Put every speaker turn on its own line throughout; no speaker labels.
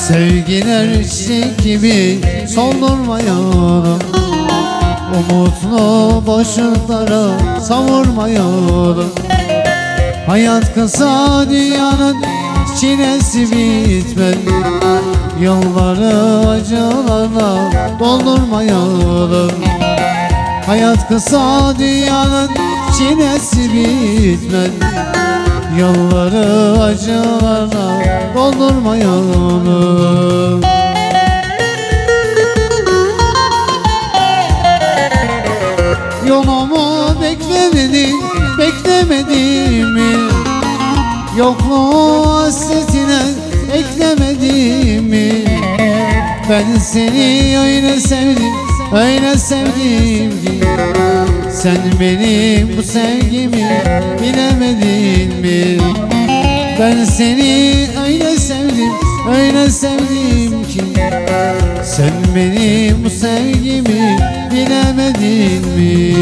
Sevgiler çiçek gibi soldurmayalım, umutlu boşluklara savurmayalım. Hayat kısa, dünyanın çilesi bitmez, yolları acılarla doldurmayalım. Hayat kısa, dünyanın çilesi bitmez, yolları acılarla doldurmayalım. Yolumu beklemedim mi? Yokluğu hasretine eklemedim mi? Ben seni öyle sevdim ki sen benim bu sevgimi bilemedin mi? Ben seni öyle sevdim ki sen benim bu sevgimi bilemedin mi?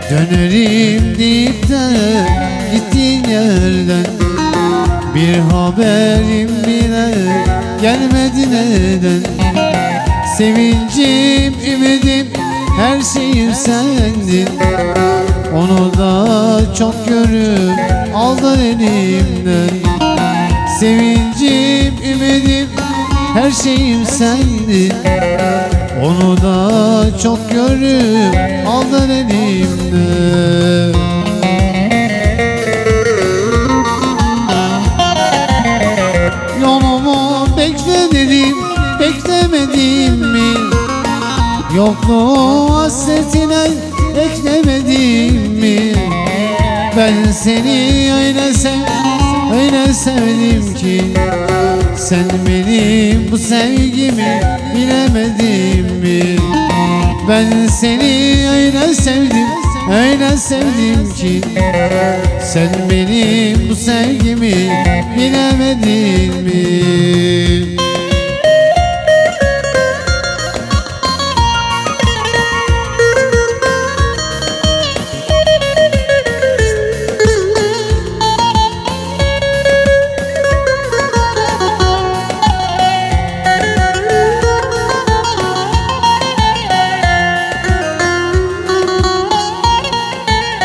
Dönerim deyip de gittiğin yerden bir haberim bile gelmedi neden? Sevincim, ümidim, her şeyim sendin. Onu da çok görüp aldın elimden. Sevincim, ümidim, her şeyim sendin. Onu da çok görüp aldın elimden. Yolumu beklemedim mi? Yokluğu hasretine eklemedim mi? Ben seni öyle sevdim ki sen benim bu sevgimi bilemedin mi? Ben seni öyle sevdim ki sen benim bu sevgimi bilemedin mi?